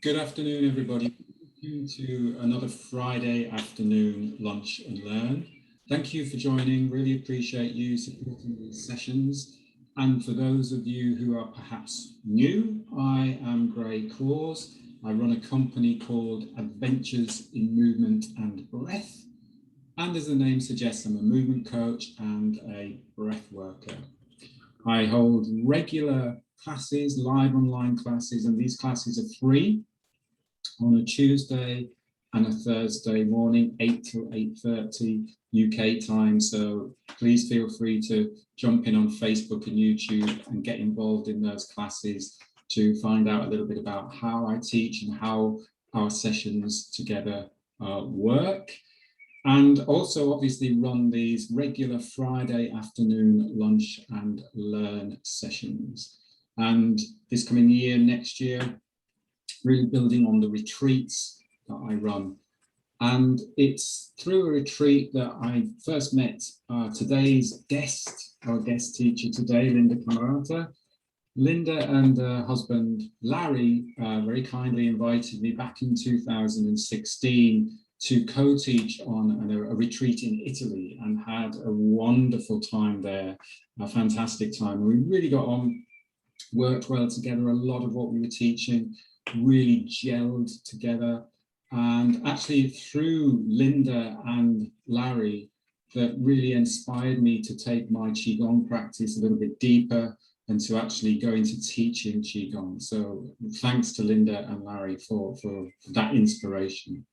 Good afternoon, everybody. Welcome to another Friday afternoon lunch and learn. Thank you for joining. Really appreciate you supporting these sessions. And for those of you who are perhaps new, I am Gray Claus. I run a company called Adventures in Movement and Breath. And as the name suggests, I'm a movement coach and a breath worker. I hold regular classes, live online classes, and these classes are free on a Tuesday and a Thursday morning, 8 till 8:30 UK time. So please feel free to jump in on Facebook and YouTube and get involved in those classes to find out a little bit about how I teach and how our sessions together work. And also obviously run these regular Friday afternoon lunch and learn sessions. And this coming year, next year, really building on the retreats that I run. And it's through a retreat that I first met today's guest, our guest teacher today, Linda Cammarata. Linda and her husband, Larry, very kindly invited me back in 2016 to co-teach on a retreat in Italy, and had a wonderful time there, a fantastic time. We really got on, worked well together. A lot of what we were teaching really gelled together. And actually through Linda and Larry, that really inspired me to take my Qigong practice a little bit deeper and to actually go into teaching Qigong. So thanks to Linda and Larry for that inspiration.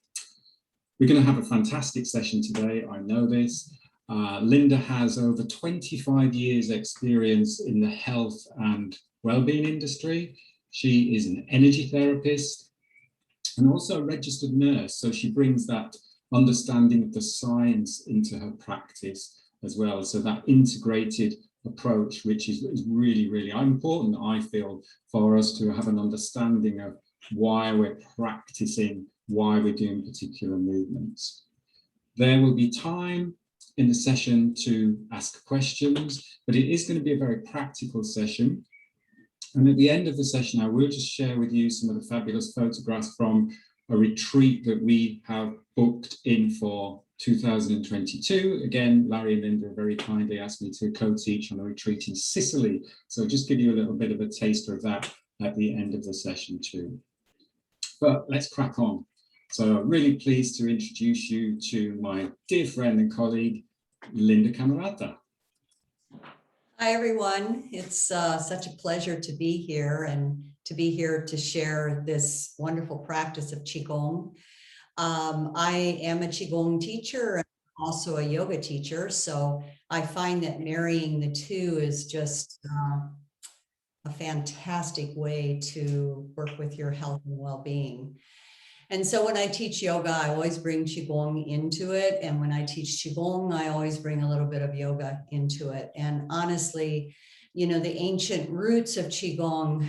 We're going to have a fantastic session today, I know this. Linda has over 25 years experience in the health and well-being industry. She is an energy therapist and also a registered nurse. So she brings that understanding of the science into her practice as well. So that integrated approach, which is really, really important, I feel, for us to have an understanding of why we're practicing, why we're doing particular movements. There will be time in the session to ask questions, but it is going to be a very practical session. And at the end of the session, I will just share with you some of the fabulous photographs from a retreat that we have booked in for 2022. Again, Larry and Linda very kindly asked me to co-teach on a retreat in Sicily. So just give you a little bit of a taster of that at the end of the session too. But let's crack on. So I'm really pleased to introduce you to my dear friend and colleague, Linda Cammarata. Hi, everyone. It's such a pleasure to be here and to be here to share this wonderful practice of Qigong. I am a Qigong teacher and also a yoga teacher, so I find that marrying the two is just a fantastic way to work with your health and well-being. And so when I teach yoga, I always bring Qigong into it. And when I teach Qigong, I always bring a little bit of yoga into it. And honestly, you know, the ancient roots of Qigong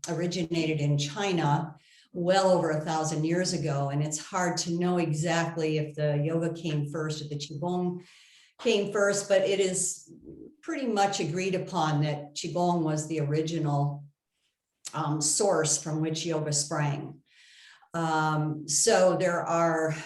originated in China well over 1,000 years ago. And it's hard to know exactly if the yoga came first or the Qigong came first, but it is pretty much agreed upon that Qigong was the original source from which yoga sprang. So there are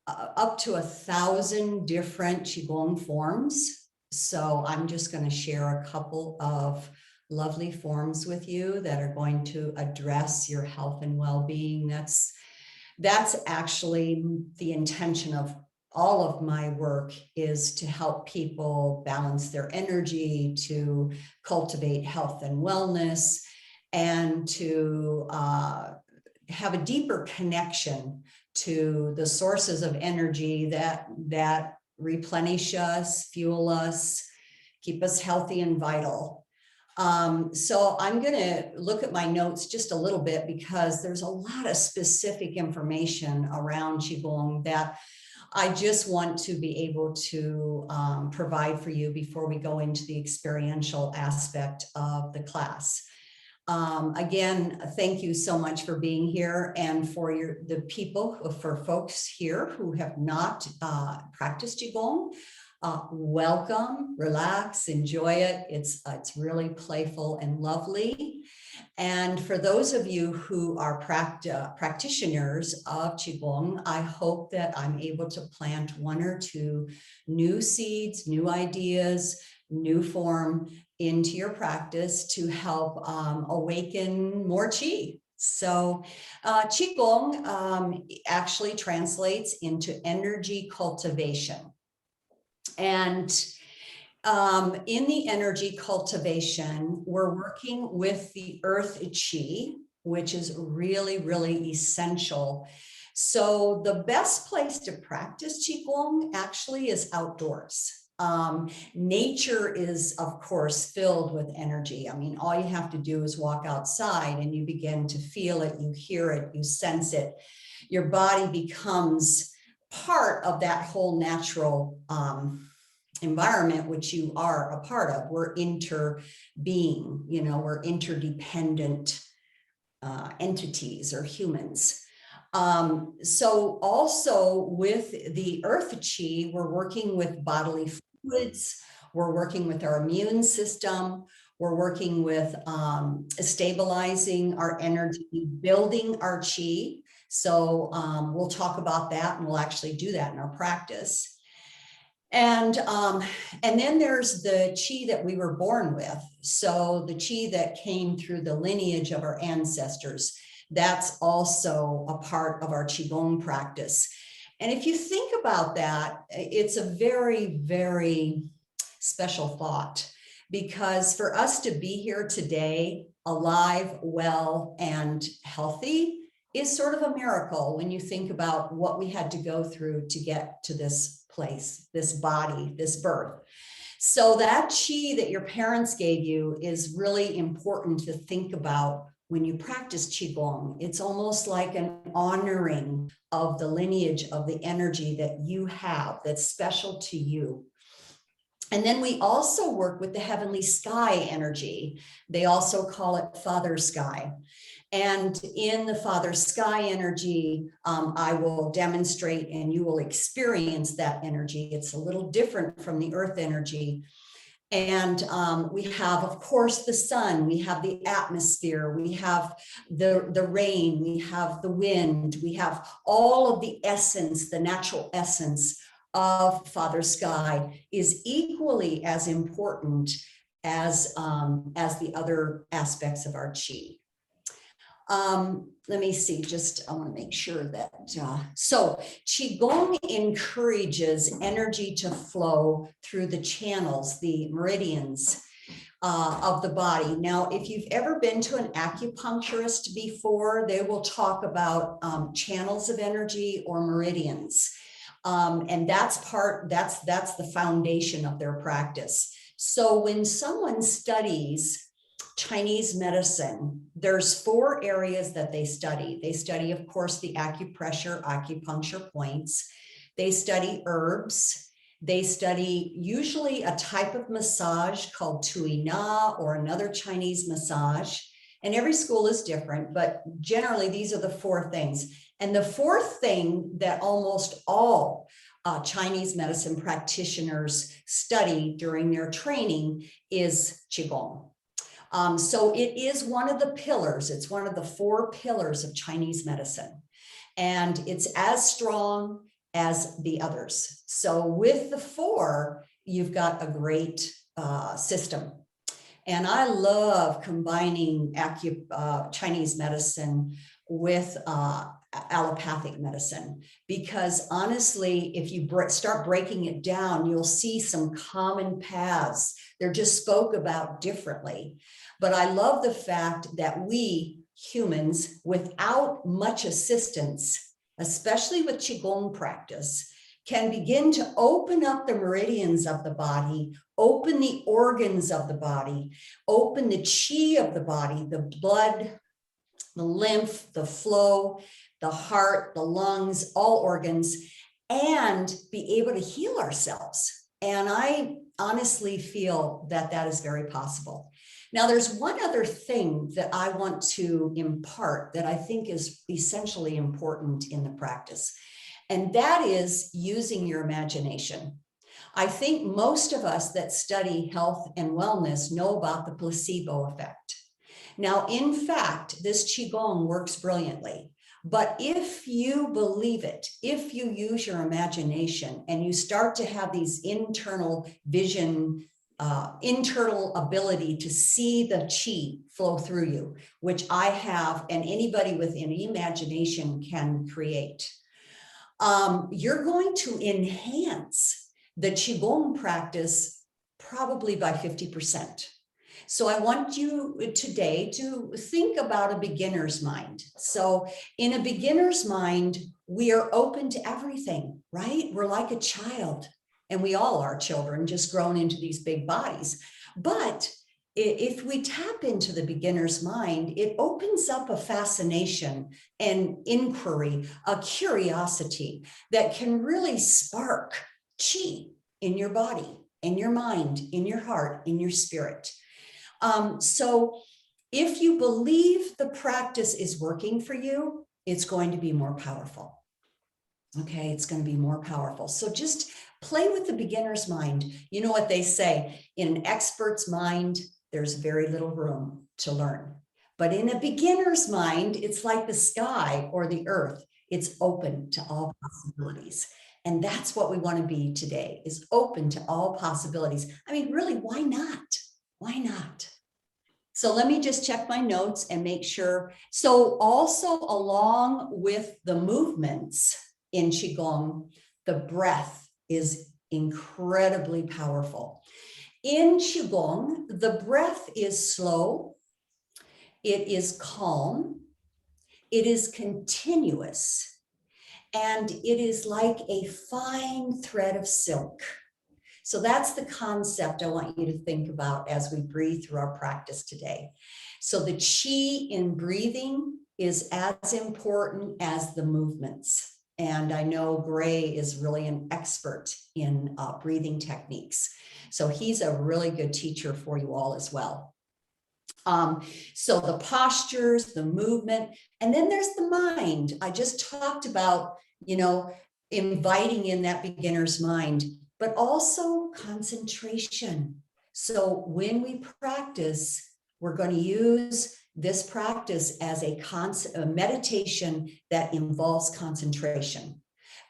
up to 1,000 different Qigong forms. So I'm just going to share a couple of lovely forms with you that are going to address your health and well-being. That's actually the intention of all of my work, is to help people balance their energy, to cultivate health and wellness, and to have a deeper connection to the sources of energy that replenish us, fuel us, keep us healthy and vital. So I'm going to look at my notes just a little bit, because there's a lot of specific information around Qigong that I just want to be able to provide for you before we go into the experiential aspect of the class. Again, thank you so much for being here, and for for folks here who have not practiced Qigong. Welcome, relax, enjoy it. It's really playful and lovely. And for those of you who are practitioners of Qigong, I hope that I'm able to plant one or two new seeds, new ideas, new form into your practice to help awaken more Qi. So Qigong actually translates into energy cultivation. And in the energy cultivation, we're working with the earth Qi, which is really, really essential. So the best place to practice Qigong actually is outdoors. Nature is, of course, filled with energy. I mean, all you have to do is walk outside and you begin to feel it, you hear it, you sense it. Your body becomes part of that whole natural environment, which you are a part of. We're interbeing, you know, we're interdependent entities or humans. So also with the earth Qi, we're working with bodily fluids, we're working with our immune system, we're working with stabilizing our energy, building our Qi. So we'll talk about that, and we'll actually do that in our practice. And then there's the Qi that we were born with. So the Qi that came through the lineage of our ancestors, that's also a part of our Qigong practice. And if you think about that, it's a very, very special thought, because for us to be here today, alive, well, and healthy, is sort of a miracle when you think about what we had to go through to get to this place, this body, this birth. So that Qi that your parents gave you is really important to think about when you practice Qigong. It's almost like an honoring of the lineage of the energy that you have that's special to you. And then we also work with the heavenly sky energy. They also call it Father Sky. And in the Father Sky energy, I will demonstrate and you will experience that energy. It's a little different from the earth energy. And we have, of course, the sun, we have the atmosphere, we have the rain, we have the wind, we have all of the essence, the natural essence of Father Sky is equally as important as the other aspects of our Qi. Let me see, I want to make sure that, so Qigong encourages energy to flow through the channels, the meridians of the body. Now, if you've ever been to an acupuncturist before, they will talk about channels of energy or meridians. And that's the foundation of their practice. So when someone studies Chinese medicine, there's 4 areas that they study. They study, of course, the acupuncture points. They study herbs. They study usually a type of massage called Tui Na or another Chinese massage. And every school is different, but generally these are the 4 things. And the 4th thing that almost all Chinese medicine practitioners study during their training is Qigong. So it is one of the pillars. It's one of the 4 pillars of Chinese medicine. And it's as strong as the others. So with the 4, you've got a great system. And I love combining Chinese medicine with allopathic medicine, because honestly, if you start breaking it down, you'll see some common paths. They're just spoke about differently. But I love the fact that we humans, without much assistance, especially with Qigong practice, can begin to open up the meridians of the body, open the organs of the body, open the chi of the body, the blood, the lymph, the flow, the heart, the lungs, all organs, and be able to heal ourselves. And I honestly feel that that is very possible. Now, there's one other thing that I want to impart that I think is essentially important in the practice, and that is using your imagination. I think most of us that study health and wellness know about the placebo effect. Now, in fact, this Qigong works brilliantly. But if you believe it, if you use your imagination and you start to have these internal vision, internal ability to see the chi flow through you, which I have, and anybody with any imagination can create, you're going to enhance the Qigong practice probably by 50%. So I want you today to think about a beginner's mind. So in a beginner's mind, we are open to everything, right? We're like a child, and we all are children, just grown into these big bodies. But if we tap into the beginner's mind, it opens up a fascination and inquiry, a curiosity that can really spark chi in your body, in your mind, in your heart, in your spirit. So if you believe the practice is working for you, it's going to be more powerful. Okay, it's going to be more powerful. So just play with the beginner's mind. You know what they say, in an expert's mind, there's very little room to learn. But in a beginner's mind, it's like the sky or the earth. It's open to all possibilities. And that's what we want to be today, is open to all possibilities. I mean, really, why not? Why not? So let me just check my notes and make sure. So also along with the movements in Qigong, the breath is incredibly powerful. In Qigong, the breath is slow, it is calm, it is continuous, and it is like a fine thread of silk. So that's the concept I want you to think about as we breathe through our practice today. So the chi in breathing is as important as the movements. And I know Gray is really an expert in breathing techniques. So he's a really good teacher for you all as well. So the postures, the movement, and then there's the mind. I just talked about, inviting in that beginner's mind, but also concentration. So when we practice, we're going to use this practice as a meditation that involves concentration.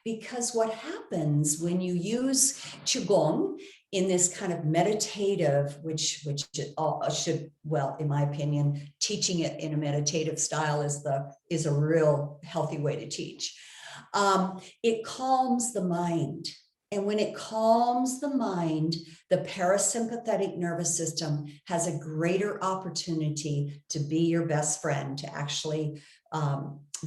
Because what happens when you use Qigong in this kind of meditative, which should, well, in my opinion, teaching it in a meditative style is a real healthy way to teach. It calms the mind. And when it calms the mind, the parasympathetic nervous system has a greater opportunity to be your best friend, to actually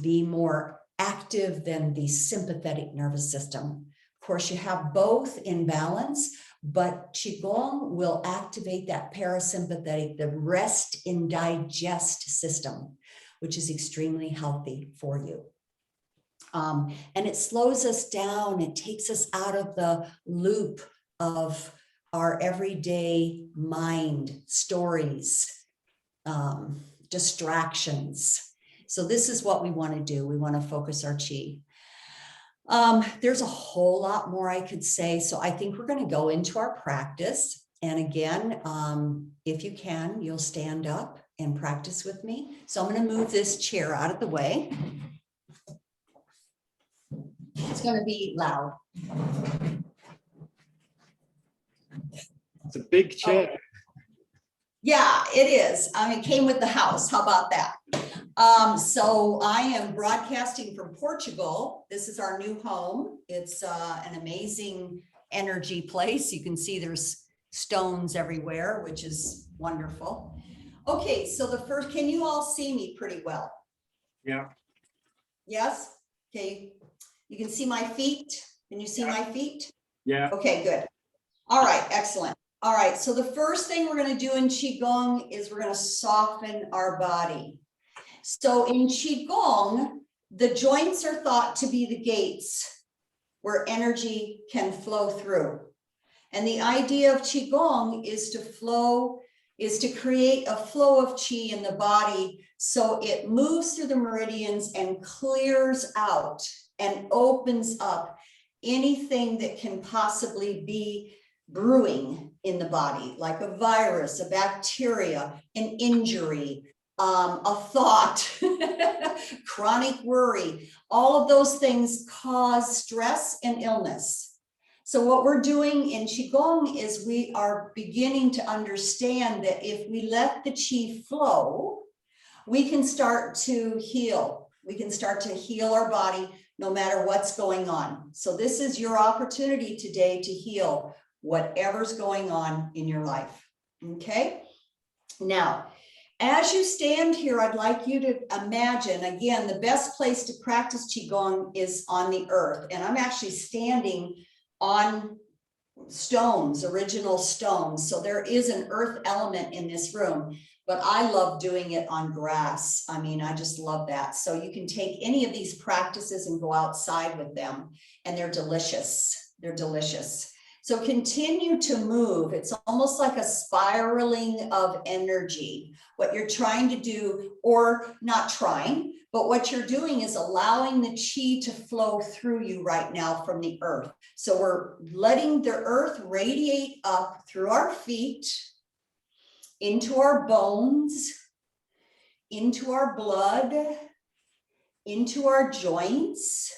be more active than the sympathetic nervous system. Of course, you have both in balance, but Qigong will activate that parasympathetic, the rest and digest system, which is extremely healthy for you. And it slows us down. It takes us out of the loop of our everyday mind, stories, distractions. So this is what we want to do. We want to focus our chi. There's a whole lot more I could say. So I think we're going to go into our practice. And again, if you can, you'll stand up and practice with me. So I'm going to move this chair out of the way. It's going to be loud. It's a big chair. Oh. Yeah, it is. I mean, it came with the house. How about that? So I am broadcasting from Portugal. This is our new home. It's an amazing energy place. You can see there's stones everywhere, which is wonderful. Okay, so the first, can you all see me pretty well? Yeah. Yes? Okay. You can see my feet. Can you see my feet? Yeah. Okay, good. All right, excellent. All right, so the first thing we're going to do in Qigong is we're going to soften our body. So in Qigong, the joints are thought to be the gates where energy can flow through. And the idea of Qigong is to create a flow of Qi in the body so it moves through the meridians and clears out and opens up anything that can possibly be brewing in the body, like a virus, a bacteria, an injury, a thought, chronic worry. All of those things cause stress and illness. So what we're doing in Qigong is we are beginning to understand that if we let the Qi flow, we can start to heal. We can start to heal our body no matter what's going on. So this is your opportunity today to heal whatever's going on in your life. Okay? Now, as you stand here, I'd like you to imagine, again, the best place to practice Qigong is on the earth. And I'm actually standing on stones, original stones. So there is an earth element in this room, but I love doing it on grass. I mean, I just love that. So you can take any of these practices and go outside with them, and they're delicious. They're delicious. So continue to move. It's almost like a spiraling of energy. What you're trying to do, or not trying, but what you're doing is allowing the Qi to flow through you right now from the earth. So we're letting the earth radiate up through our feet, into our bones, into our blood, into our joints.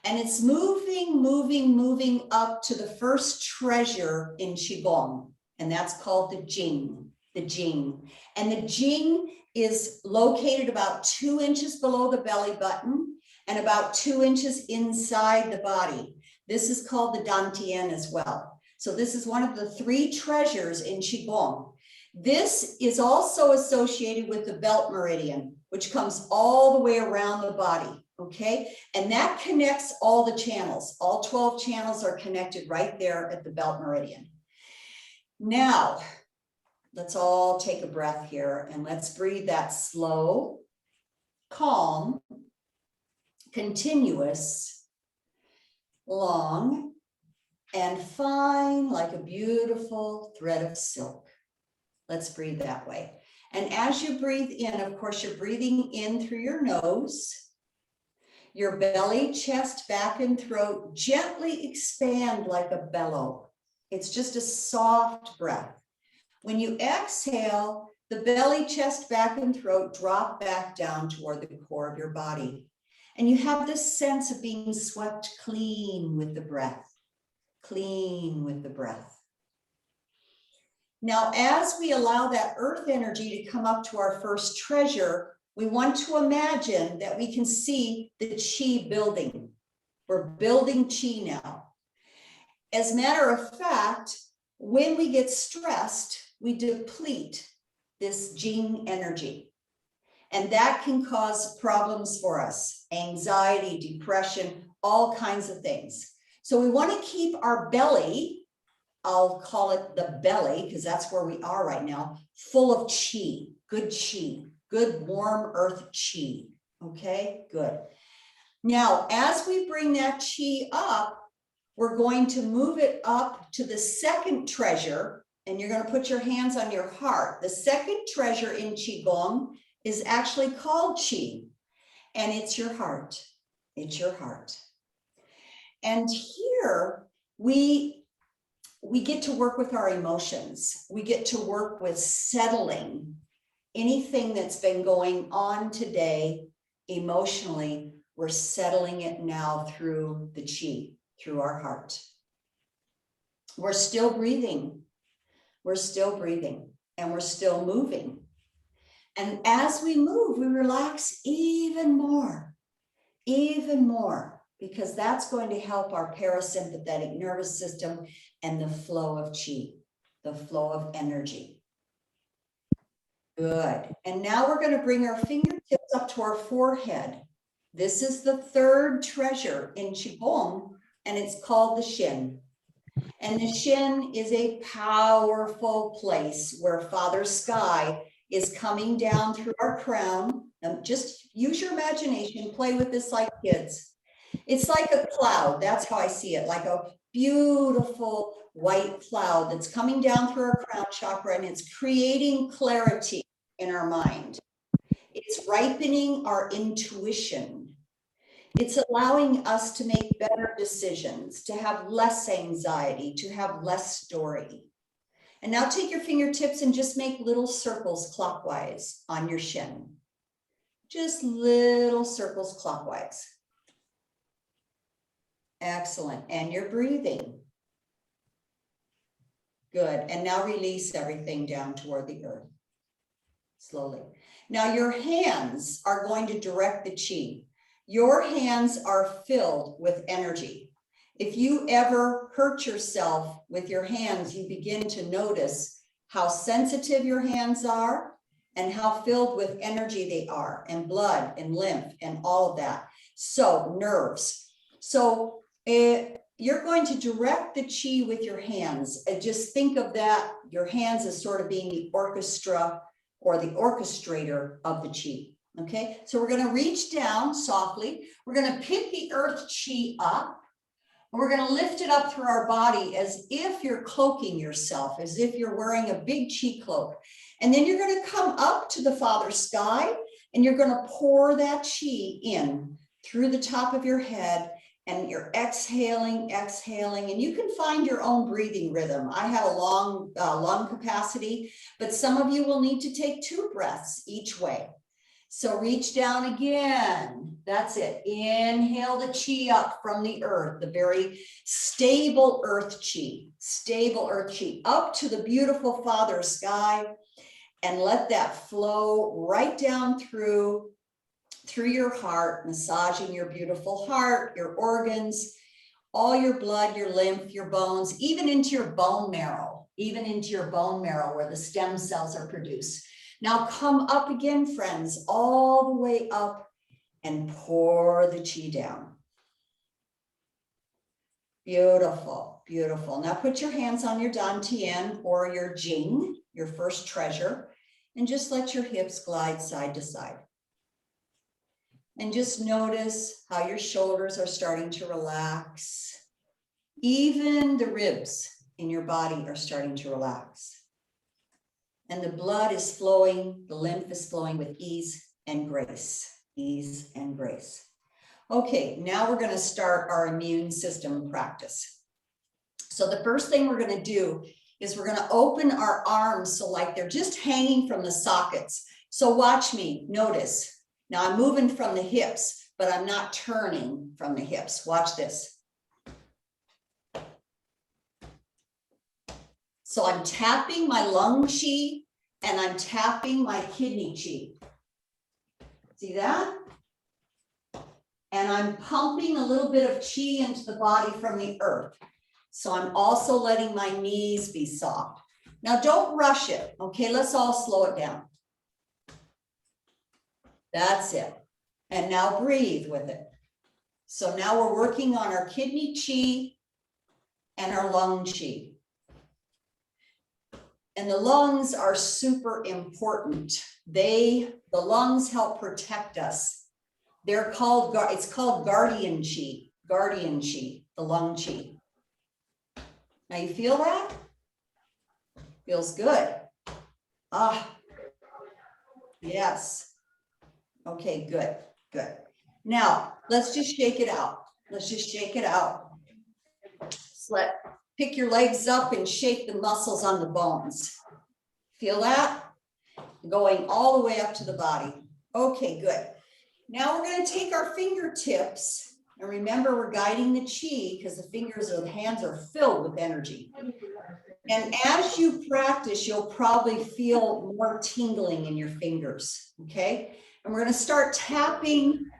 And it's moving, moving, moving up to the first treasure in Qigong. And that's called the Jing, the Jing. And the Jing is located about 2 inches below the belly button and about 2 inches inside the body. This is called the Dantian as well. So this is one of the 3 treasures in Qigong. This is also associated with the belt meridian, which comes all the way around the body. Okay, and that connects all the channels. All 12 channels are connected right there at the belt meridian. Now, let's all take a breath here and let's breathe that slow, calm, continuous, long, and fine, like a beautiful thread of silk. Let's breathe that way. And as you breathe in, of course, you're breathing in through your nose. Your belly, chest, back, and throat gently expand like a bellow. It's just a soft breath. When you exhale, the belly, chest, back, and throat drop back down toward the core of your body. And you have this sense of being swept clean with the breath, clean with the breath. Now, as we allow that earth energy to come up to our first treasure, we want to imagine that we can see the Qi building. We're building Qi now. As a matter of fact, when we get stressed, we deplete this Jing energy. And that can cause problems for us, anxiety, depression, all kinds of things. So we want to keep our belly I'll call it the belly, because that's where we are right now, full of chi, good warm earth chi. Okay, good. Now, as we bring that chi up, we're going to move it up to the second treasure, and you're going to put your hands on your heart. The second treasure in Qigong is actually called Qi, and it's your heart. It's your heart. And here we get to work with our emotions. We get to work with settling anything that's been going on today emotionally. We're settling it now through the Qi, through our heart. We're still breathing. We're still breathing, and we're still moving. And as we move, we relax even more, because that's going to help our parasympathetic nervous system and the flow of Qi, the flow of energy. Good. And now we're going to bring our fingertips up to our forehead. This is the third treasure in Qigong, and it's called the Shin. And the Shin is a powerful place where Father Sky is coming down through our crown. Now just use your imagination, play with this like kids. It's like a cloud. That's how I see it, like a beautiful white cloud that's coming down through our crown chakra, and it's creating clarity in our mind. It's ripening our intuition. It's allowing us to make better decisions, to have less anxiety, to have less story. And now take your fingertips and just make little circles clockwise on your shin. Just little circles clockwise. Excellent. And you're breathing. Good. And now release everything down toward the earth. Slowly. Now your hands are going to direct the Qi. Your hands are filled with energy. If you ever hurt yourself with your hands, you begin to notice how sensitive your hands are and how filled with energy they are, and blood and lymph and all of that. So nerves. So you're going to direct the Qi with your hands. Just think of that, your hands as sort of being the orchestra or the orchestrator of the Qi. Okay, so we're going to reach down softly. We're going to pick the earth Qi up. And we're going to lift it up through our body as if you're cloaking yourself, as if you're wearing a big Qi cloak. And then you're going to come up to the Father Sky, and you're going to pour that Qi in through the top of your head. And you're exhaling, and you can find your own breathing rhythm. I have a long lung capacity, but some of you will need to take 2 breaths each way. So reach down again. That's it. Inhale the Qi up from the earth, the very stable earth Qi, up to the beautiful Father Sky, and let that flow right down through your heart, massaging your beautiful heart, your organs, all your blood, your lymph, your bones, even into your bone marrow, where the stem cells are produced. Now come up again, friends, all the way up, and pour the Qi down. Beautiful, beautiful. Now put your hands on your dantian or your jing, your first treasure, and just let your hips glide side to side. And just notice how your shoulders are starting to relax. Even the ribs in your body are starting to relax. And the blood is flowing, the lymph is flowing with ease and grace. Ease and grace. Okay, now we're going to start our immune system practice. So the first thing we're going to do is we're going to open our arms so like they're just hanging from the sockets. So watch me, notice. Now I'm moving from the hips, but I'm not turning from the hips. Watch this. So I'm tapping my lung Qi and I'm tapping my kidney Qi. See that? And I'm pumping a little bit of Qi into the body from the earth. So I'm also letting my knees be soft. Now don't rush it, okay? Let's all slow it down. That's it. And now breathe with it. So now we're working on our kidney Qi and our lung Qi. And the lungs are super important. The lungs help protect us. They're called, it's called guardian chi, the lung chi. Now you feel that? Feels good. Ah, yes. Okay, good, good. Now, let's just shake it out. Let's just shake it out. Pick your legs up and shake the muscles on the bones. Feel that? Going all the way up to the body. Okay, good. Now we're going to take our fingertips, and remember we're guiding the chi because the fingers or the hands are filled with energy. And as you practice, you'll probably feel more tingling in your fingers, okay? And we're going to start tapping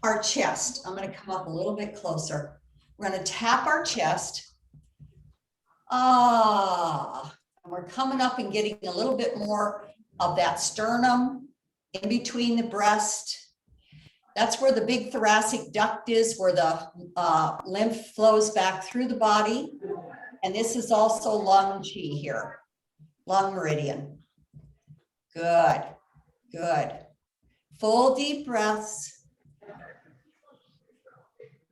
our chest. I'm going to come up a little bit closer. We're going to tap our chest. Ah, and we're coming up and getting a little bit more of that sternum in between the breast. That's where the big thoracic duct is, where the lymph flows back through the body. And this is also lung chi here, lung meridian. Good, good. Full deep breaths.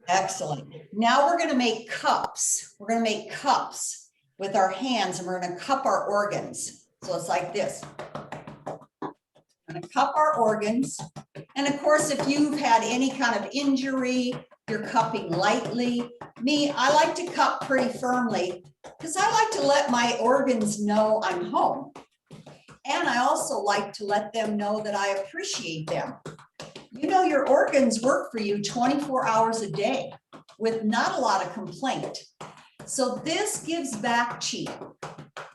Excellent. Now we're going to make cups. We're going to make cups with our hands, and we're going to cup our organs. So it's like this. We're going to cup our organs. And of course, if you've had any kind of injury, you're cupping lightly. Me, I like to cup pretty firmly because I like to let my organs know I'm home. And I also like to let them know that I appreciate them. You know, your organs work for you 24 hours a day with not a lot of complaint. So this gives back chi.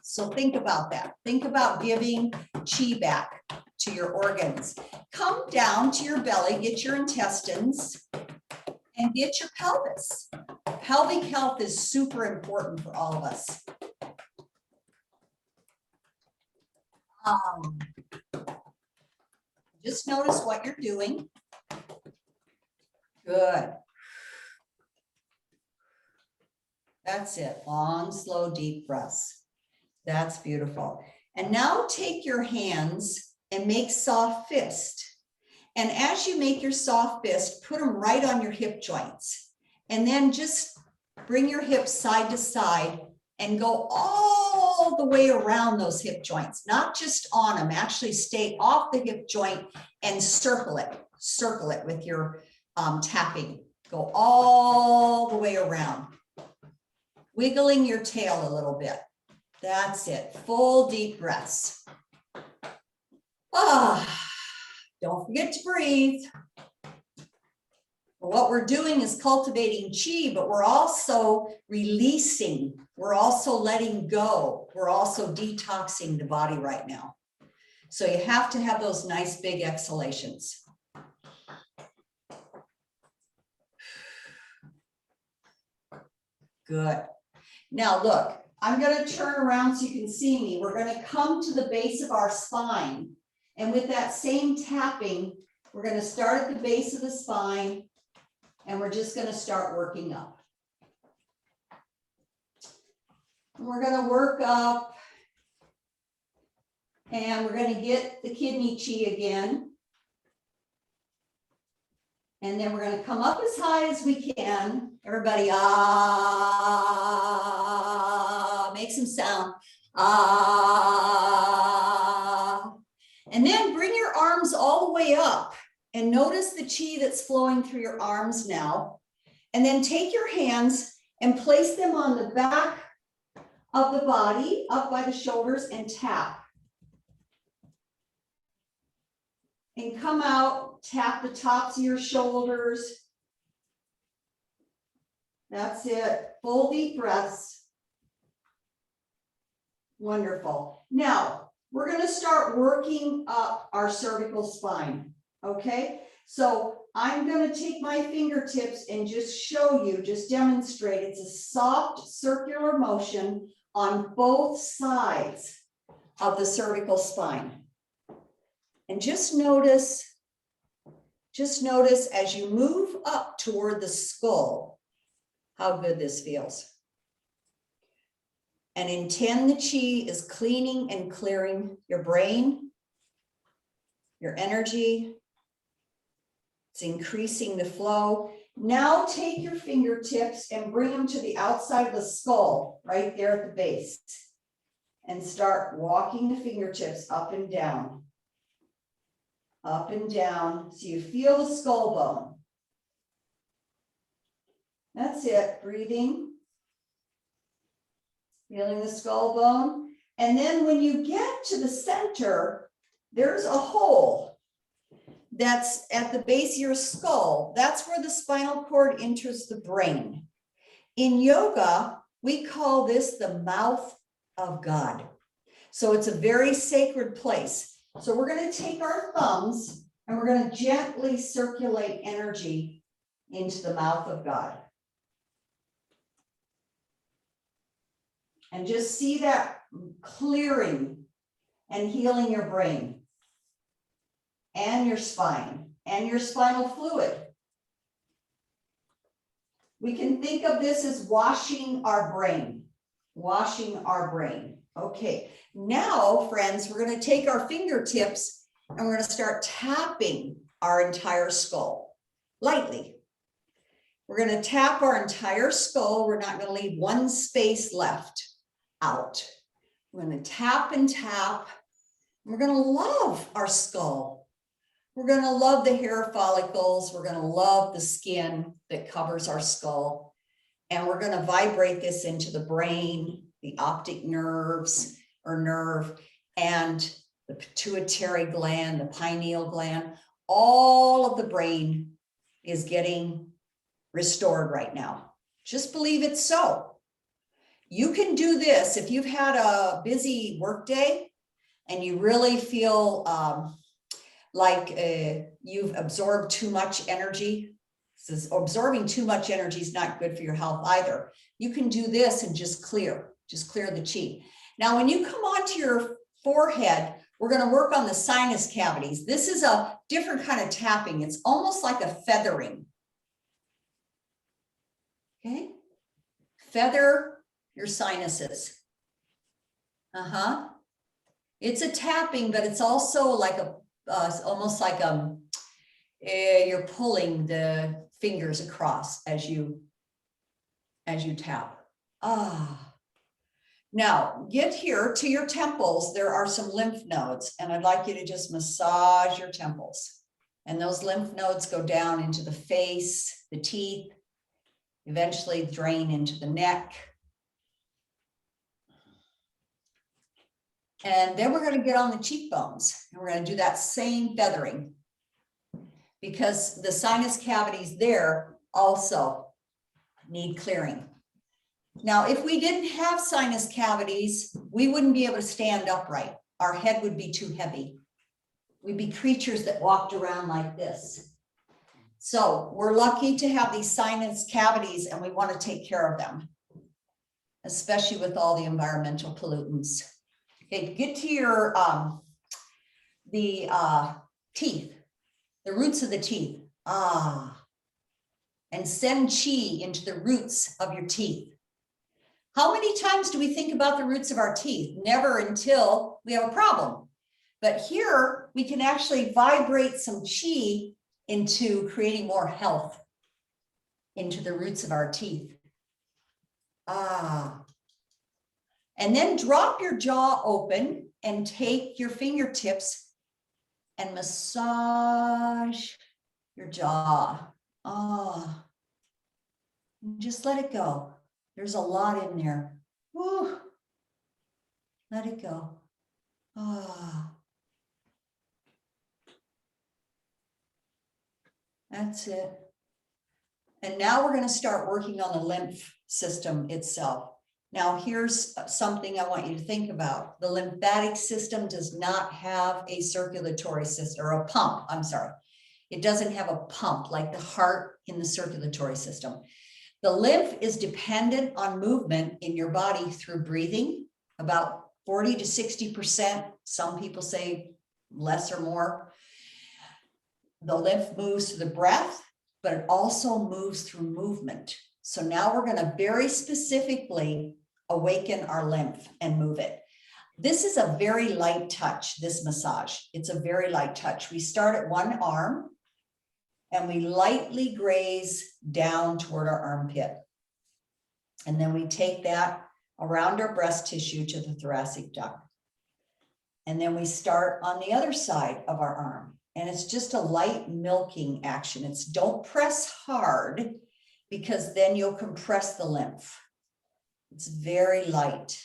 So think about that. Think about giving chi back to your organs. Come down to your belly, get your intestines, and get your pelvis. Pelvic health is super important for all of us. Just notice what you're doing. Good. That's it. Long, slow, deep breaths. That's beautiful. And now take your hands and make soft fist. And as you make your soft fist, put them right on your hip joints. And then just bring your hips side to side and go all the way around those hip joints, not just on them. Actually stay off the hip joint and circle it with your tapping. Go all the way around. Wiggling your tail a little bit. That's it. Full deep breaths. Don't forget to breathe. What we're doing is cultivating chi, but we're also releasing. We're also letting go. We're also detoxing the body right now. So you have to have those nice big exhalations. Good. Now look, I'm going to turn around so you can see me. We're going to come to the base of our spine. And with that same tapping, we're going to start at the base of the spine, and we're just going to start working up. And we're going to work up, and we're going to get the kidney chi again. And then we're going to come up as high as we can. Everybody, ah, make some sound. Ah. And then bring your arms all the way up and notice the chi that's flowing through your arms now. And then take your hands and place them on the back of the body, up by the shoulders, and tap. And come out, tap the tops of your shoulders. That's it. Full deep breaths. Wonderful. Now, we're going to start working up our cervical spine. Okay? So I'm going to take my fingertips and just show you, just demonstrate. It's a soft circular motion on both sides of the cervical spine. And just notice as you move up toward the skull, how good this feels. And in 10, the chi is cleaning and clearing your brain, your energy. It's increasing the flow. Now take your fingertips and bring them to the outside of the skull, right there at the base. And start walking the fingertips up and down. Up and down, so you feel the skull bone. That's it, breathing. Feeling the skull bone. And then when you get to the center, there's a hole that's at the base of your skull. That's where the spinal cord enters the brain. In yoga, we call this the mouth of God. So it's a very sacred place. So we're going to take our thumbs and we're going to gently circulate energy into the mouth of God. And just see that clearing and healing your brain and your spine and your spinal fluid. We can think of this as washing our brain, washing our brain. Okay, now, friends, we're going to take our fingertips and we're going to start tapping our entire skull lightly. We're going to tap our entire skull. We're not going to leave one space left out. We're going to tap and tap. We're going to love our skull. We're going to love the hair follicles. We're going to love the skin that covers our skull. And we're going to vibrate this into the brain, the optic nerves or nerve, and the pituitary gland, the pineal gland. All of the brain is getting restored right now. Just believe it's so. You can do this if you've had a busy workday and you really feel like you've absorbed too much energy. Absorbing too much energy is not good for your health either. You can do this and just clear the chi. Now, when you come onto your forehead, we're going to work on the sinus cavities. This is a different kind of tapping. It's almost like a feathering. Okay? Feather your sinuses. It's a tapping, but it's also like a almost like you're pulling the fingers across as you tap. Now get here to your temples. There are some lymph nodes, and I'd like you to just massage your temples. And those lymph nodes go down into the face, the teeth, eventually drain into the neck. And then we're going to get on the cheekbones, and we're going to do that same feathering, because the sinus cavities there also need clearing. Now, if we didn't have sinus cavities, we wouldn't be able to stand upright. Our head would be too heavy. We'd be creatures that walked around like this. So we're lucky to have these sinus cavities, and we want to take care of them, especially with all the environmental pollutants. Okay, get to your teeth, the roots of the teeth. And send chi into the roots of your teeth. How many times do we think about the roots of our teeth? Never until we have a problem. But here we can actually vibrate some chi into creating more health into the roots of our teeth. And then drop your jaw open and take your fingertips and massage your jaw. Just let it go. There's a lot in there. Woo. Let it go. That's it. And now we're going to start working on the lymph system itself. Now, here's something I want you to think about. The lymphatic system does not have a circulatory system, or a pump, I'm sorry. It doesn't have a pump like the heart in the circulatory system. The lymph is dependent on movement in your body through breathing, about 40 to 60%. Some people say less or more. The lymph moves through the breath, but it also moves through movement. So now we're going to very specifically awaken our lymph and move it. This is a very light touch, this massage. It's a very light touch. We start at one arm and we lightly graze down toward our armpit. And then we take that around our breast tissue to the thoracic duct. And then we start on the other side of our arm. And it's just a light milking action. It's don't press hard because then you'll compress the lymph. It's very light.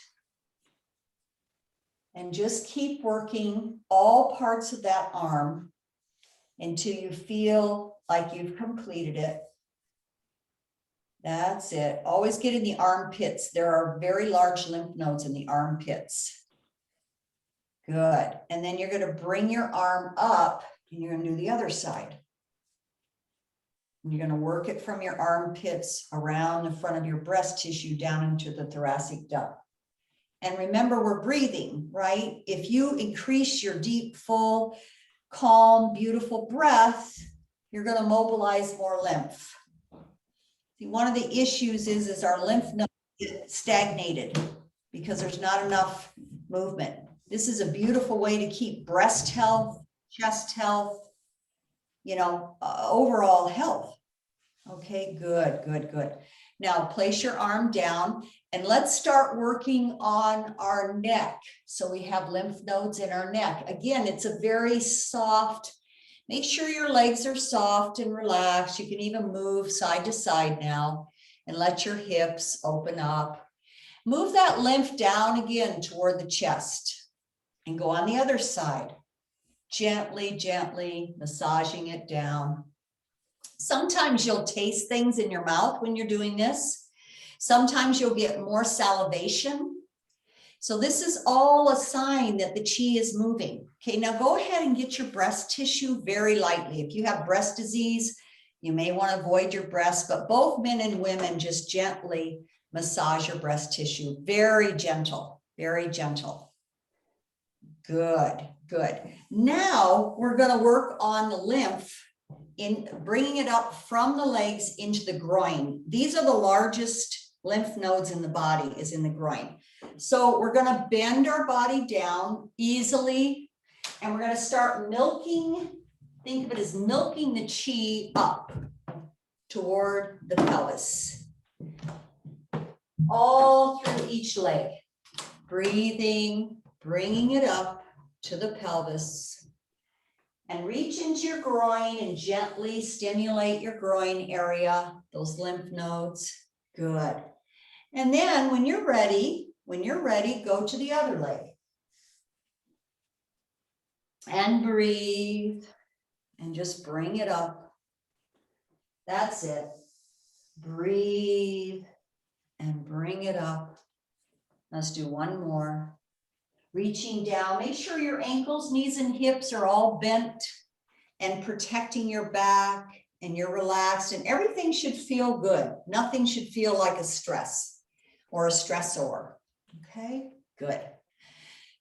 And just keep working all parts of that arm until you feel like you've completed it. That's it. Always get in the armpits. There are very large lymph nodes in the armpits. Good. And then you're going to bring your arm up and you're going to do the other side. And you're going to work it from your armpits around the front of your breast tissue down into the thoracic duct. And remember, we're breathing, right? If you increase your deep, full, calm, beautiful breath, you're going to mobilize more lymph. See, one of the issues is our lymph nodes get stagnated because there's not enough movement. This is a beautiful way to keep breast health, chest health, overall health. Okay, good, good, good. Now place your arm down and let's start working on our neck. So we have lymph nodes in our neck. Again, it's a very soft, make sure your legs are soft and relaxed. You can even move side to side now and let your hips open up. Move that lymph down again toward the chest and go on the other side. Gently, gently massaging it down. Sometimes you'll taste things in your mouth when you're doing this. Sometimes you'll get more salivation. So this is all a sign that the chi is moving. Okay, now go ahead and get your breast tissue very lightly. If you have breast disease, you may want to avoid your breast, but both men and women just gently massage your breast tissue. Very gentle, very gentle. Good, good. Now we're going to work on the lymph in bringing it up from the legs into the groin. These are the largest lymph nodes in the body, is in the groin. So we're going to bend our body down easily and we're going to start milking. Think of it as milking the chi up toward the pelvis. All through each leg. Breathing, bringing it up to the pelvis. And reach into your groin and gently stimulate your groin area, those lymph nodes. Good. And then when you're ready, go to the other leg. And breathe. And just bring it up. That's it. Breathe and bring it up. Let's do one more. Reaching down, make sure your ankles, knees, and hips are all bent and protecting your back and you're relaxed and everything should feel good. Nothing should feel like a stress or a stressor. Okay, good.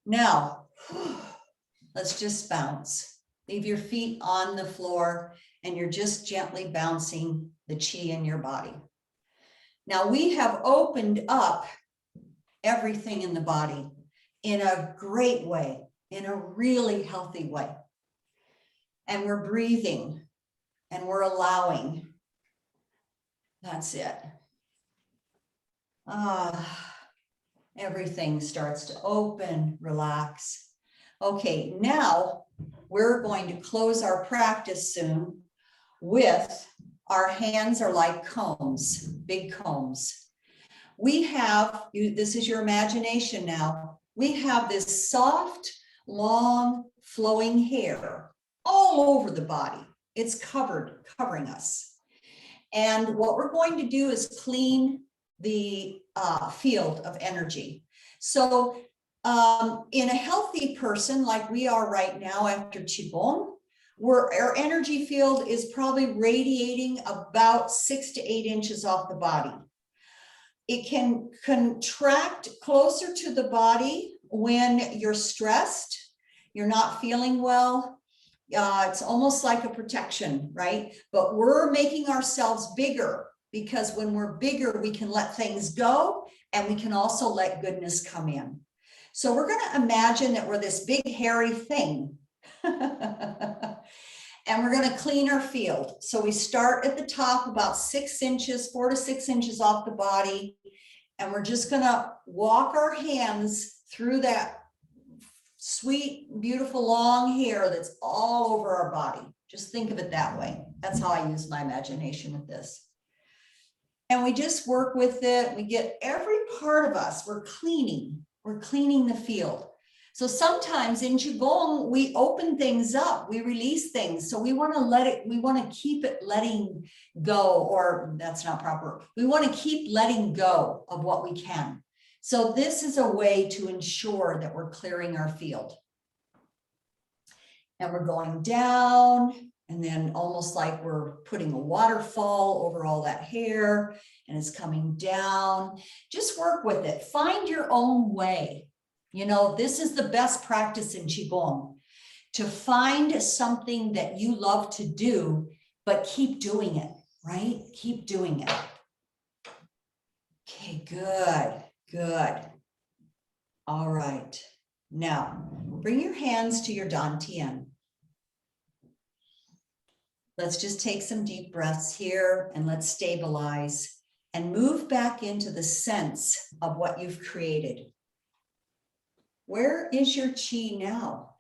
Now, let's just bounce. Leave your feet on the floor and you're just gently bouncing the chi in your body. Now we have opened up everything in the body in a great way, in a really healthy way. And we're breathing and we're allowing. That's it. Everything starts to open, relax. Okay, now we're going to close our practice soon with our hands are like combs, big combs. We have, this is your imagination now, we have this soft, long, flowing hair all over the body. It's covering us. And what we're going to do is clean the field of energy. So in a healthy person like we are right now after Qigong, our energy field is probably radiating about 6 to 8 inches off the body. It can contract closer to the body when you're stressed, you're not feeling well. It's almost like a protection, right? But we're making ourselves bigger because when we're bigger, we can let things go and we can also let goodness come in. So we're going to imagine that we're this big hairy thing. And we're going to clean our field. So we start at the top about 6 inches, 4 to 6 inches off the body. And we're just going to walk our hands through that sweet, beautiful long hair that's all over our body. Just think of it that way. That's how I use my imagination with this. And we just work with it. We get every part of us. We're cleaning the field. So sometimes in Qigong, we open things up, we release things. So we want to let it, we want to keep it letting go, or that's not proper. We want to keep letting go of what we can. So this is a way to ensure that we're clearing our field. And we're going down, and then almost like we're putting a waterfall over all that hair, and it's coming down. Just work with it. Find your own way. You know, this is the best practice in Qigong, to find something that you love to do, but keep doing it, right? Keep doing it. Okay, good, good. All right. Now, bring your hands to your dantian. Let's just take some deep breaths here and let's stabilize and move back into the sense of what you've created. Where is your chi now?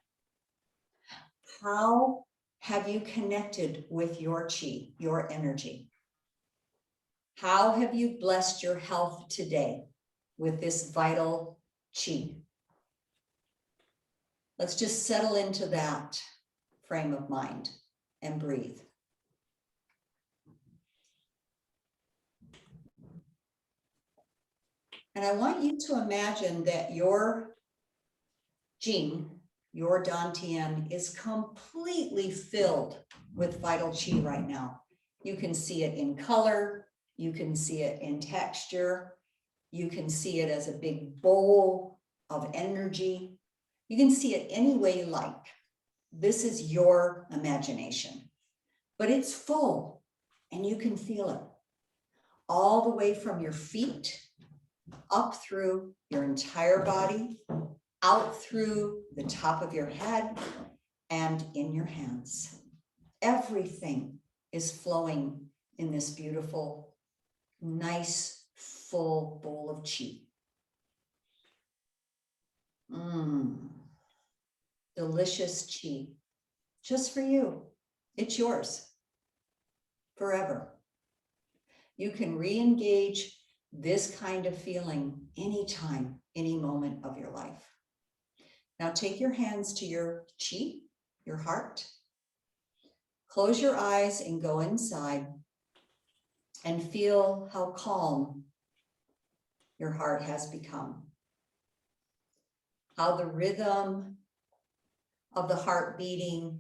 How have you connected with your chi, your energy? How have you blessed your health today with this vital chi? Let's just settle into that frame of mind and breathe. And I want you to imagine that your Jing, your dantian, is completely filled with vital chi right now. You can see it in color, you can see it in texture, you can see it as a big bowl of energy. You can see it any way you like. This is your imagination, but it's full and you can feel it all the way from your feet up through your entire body, out through the top of your head and in your hands. Everything is flowing in this beautiful, nice, full bowl of chi. Delicious chi, just for you. It's yours forever. You can re-engage this kind of feeling anytime, any moment of your life. Now take your hands to your chi, your heart. Close your eyes and go inside and feel how calm your heart has become. How the rhythm of the heart beating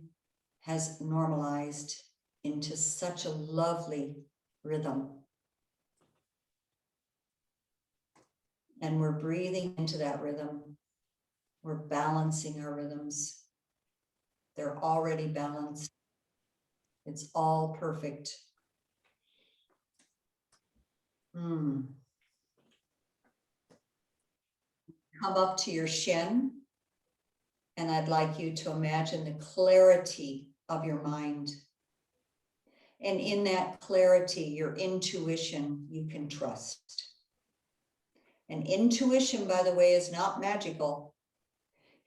has normalized into such a lovely rhythm. And we're breathing into that rhythm. We're balancing our rhythms. They're already balanced. It's all perfect. Come up to your Shin, and I'd like you to imagine the clarity of your mind. And in that clarity, your intuition, you can trust. And intuition, by the way, is not magical.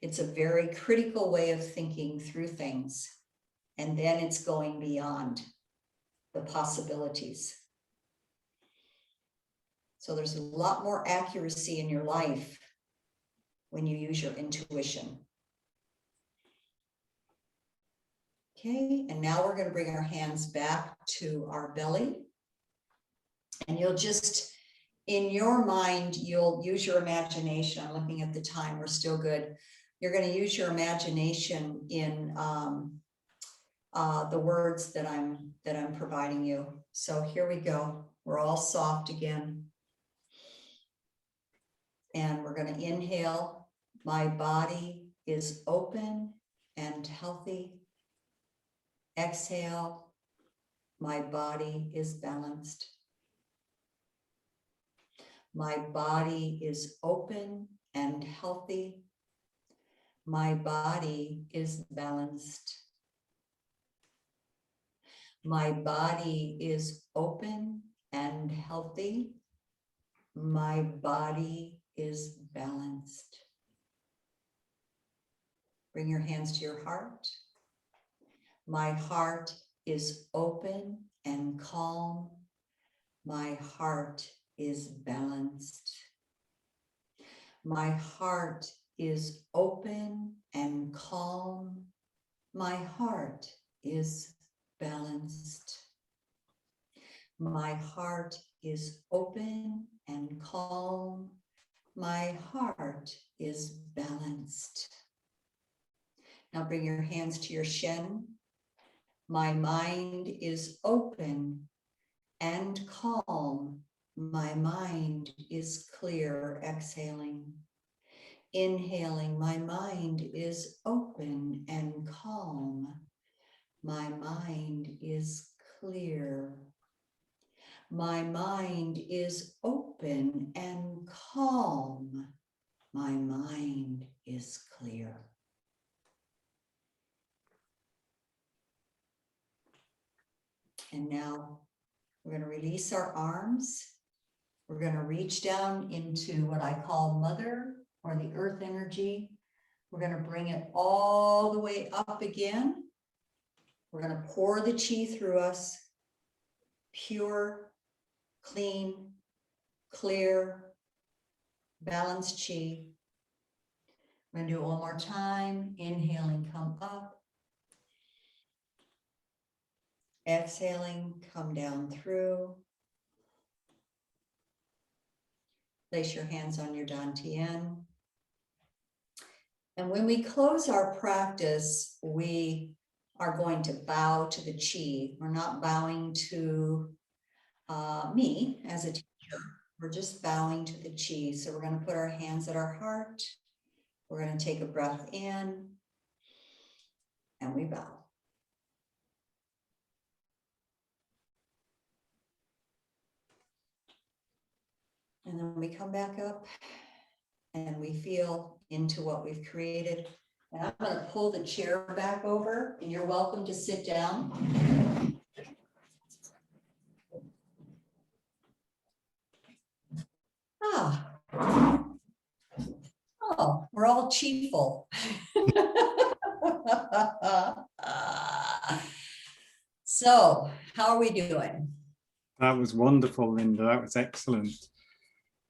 It's a very critical way of thinking through things. And then it's going beyond the possibilities. So there's a lot more accuracy in your life when you use your intuition. Okay, and now we're going to bring our hands back to our belly. And you'll just, in your mind, you'll use your imagination. I'm looking at the time, we're still good. You're going to use your imagination in the words that I'm providing you. So here we go. We're all soft again. And we're going to inhale. My body is open and healthy. Exhale. My body is balanced. My body is open and healthy. My body is balanced. My body is open and healthy. My body is balanced. Bring your hands to your heart. My heart is open and calm. My heart is balanced. My heart is open and calm. My heart is balanced. My heart is open and calm. My heart is balanced. Now bring your hands to your Shin. My mind is open and calm. My mind is clear. Exhaling. Inhaling, my mind is open and calm. My mind is clear. My mind is open and calm. My mind is clear. And now we're going to release our arms. We're going to reach down into what I call Mother or the Earth energy. We're going to bring it all the way up again. We're going to pour the chi through us. Pure, clean, clear, balanced chi. We're going to do it one more time. Inhaling, come up. Exhaling, come down through. Place your hands on your dantian. And when we close our practice, we are going to bow to the chi. We're not bowing to me as a teacher. We're just bowing to the chi. So we're going to put our hands at our heart. We're going to take a breath in and we bow. And then we come back up and we feel into what we've created. And I'm going to pull the chair back over and you're welcome to sit down. Oh, we're all chi-ful. So, how are we doing? That was wonderful, Linda. That was excellent.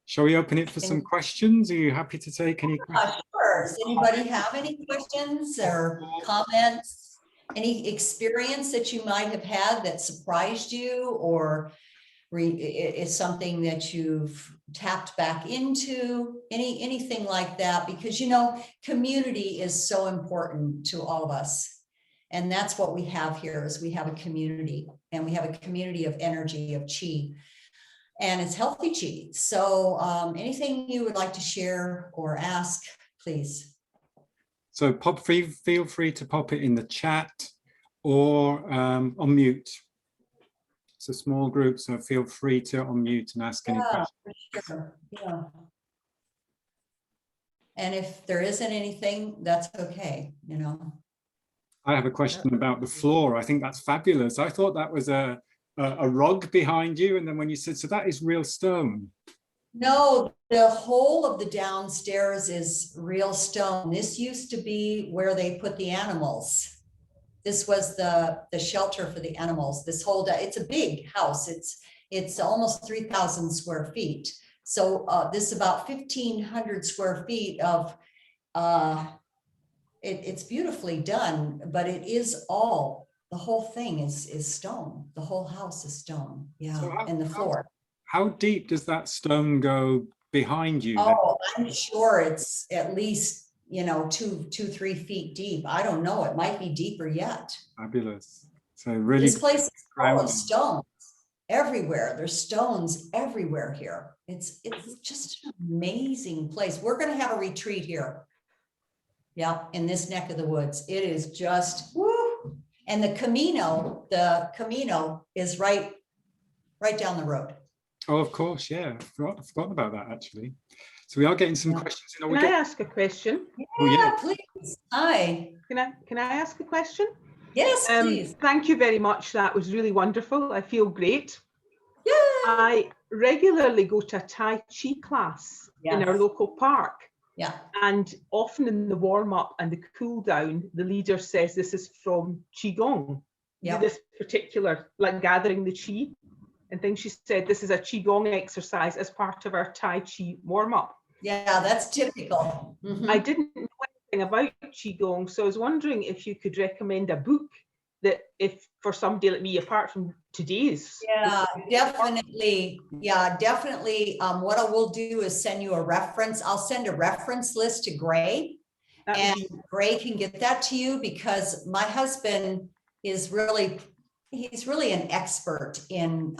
Shall we open it for some questions? Are you happy to take any questions? Sure. Does anybody have any questions or comments? Any experience that you might have had that surprised you or is something that you've tapped back into? Anything like that? Because, you know, community is so important to all of us. And that's what we have here is we have a community and we have a community of energy, of chi. And it's healthy chi. So anything you would like to share or ask, please. So feel free to pop it in the chat or unmute. It's a small group, so feel free to unmute and ask any questions. Sure. Yeah. And if there isn't anything, that's okay, you know. I have a question about the floor. I think that's fabulous. I thought that was a rug behind you, and then when you said, so that is real stone. No, the whole of the downstairs is real stone. This used to be where they put the animals. This was the shelter for the animals. This whole, it's a big house. It's almost 3,000 square feet. So this is about 1,500 square feet of, it's beautifully done, but it is all, the whole thing is stone. The whole house is stone. Yeah, so and the floor. How deep does that stone go behind you? Oh, I'm sure it's at least, you know, 3 feet deep. I don't know. It might be deeper yet. Fabulous. So really, this place is full of stones everywhere. There's stones everywhere here. It's just an amazing place. We're going to have a retreat here. Yeah, in this neck of the woods. It is just woo. And the Camino is right down the road. Oh, of course, yeah. I've forgotten about that actually. So we are getting some questions. Can I ask a question? Oh, yeah. Please. Hi. Can I ask a question? Yes, please. Thank you very much. That was really wonderful. I feel great. Yeah. I regularly go to a Tai Chi class in our local park. Yeah. And often in the warm-up and the cool down, the leader says this is from Qigong. Yeah. This particular, like gathering the Qi and things. She said this is a Qigong exercise as part of our Tai Chi warm-up. Yeah, that's typical. Mm-hmm. I didn't know anything about Qigong, so I was wondering if you could recommend a book that, if for somebody like me, apart from today's. Yeah, definitely. Yeah, definitely. What I will do is send you a reference. I'll send a reference list to Gray, and Gray can get that to you, because my husband is really, he's really an expert in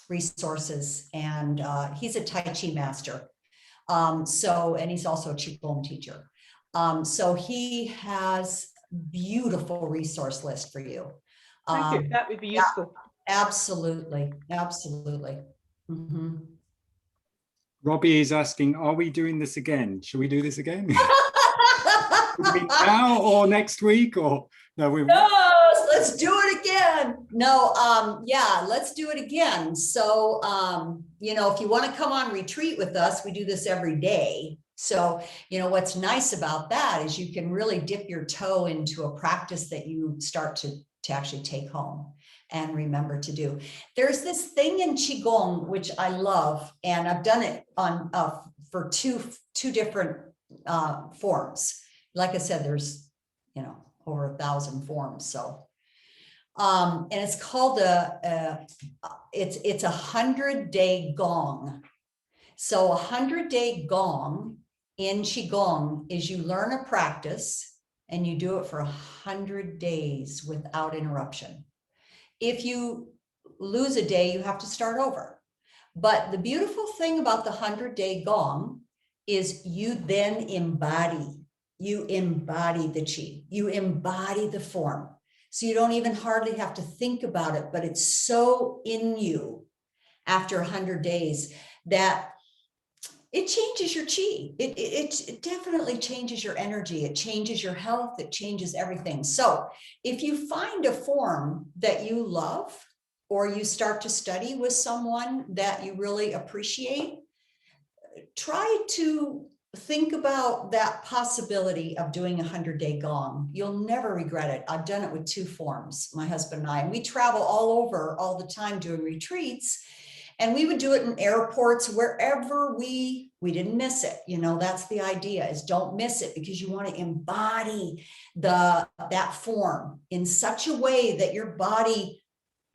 resources, and he's a Tai Chi master. And he's also a Qigong teacher. So he has beautiful resource list for you. Thank you. That would be useful. Yeah, absolutely. Absolutely. Mm-hmm. Robbie is asking, are we doing this again? Should we do this again? Now or next week? Or no, let's do it again. No, yeah, let's do it again. So, if you want to come on retreat with us, we do this every day. So, what's nice about that is you can really dip your toe into a practice that you start to actually take home and remember to do. There's this thing in Qigong, which I love, and I've done it on for two different forms. Like I said, there's, over 1,000 forms. So, and it's called it's 100-day gong. So 100-day gong in Qigong is you learn a practice and you do it for 100 days without interruption. If you lose a day, you have to start over. But the beautiful thing about the 100-day gong is you then embody the Qi, you embody the form. So you don't even hardly have to think about it, but it's so in you after 100 days that it changes your Qi. It definitely changes your energy. It changes your health. It changes everything. So if you find a form that you love, or you start to study with someone that you really appreciate, try to think about that possibility of doing a 100-day gong. You'll never regret it. I've done it with 2 forms, my husband and I, and we travel all over all the time doing retreats. And we would do it in airports, wherever we didn't miss it. That's the idea, is don't miss it, because you want to embody that form in such a way that your body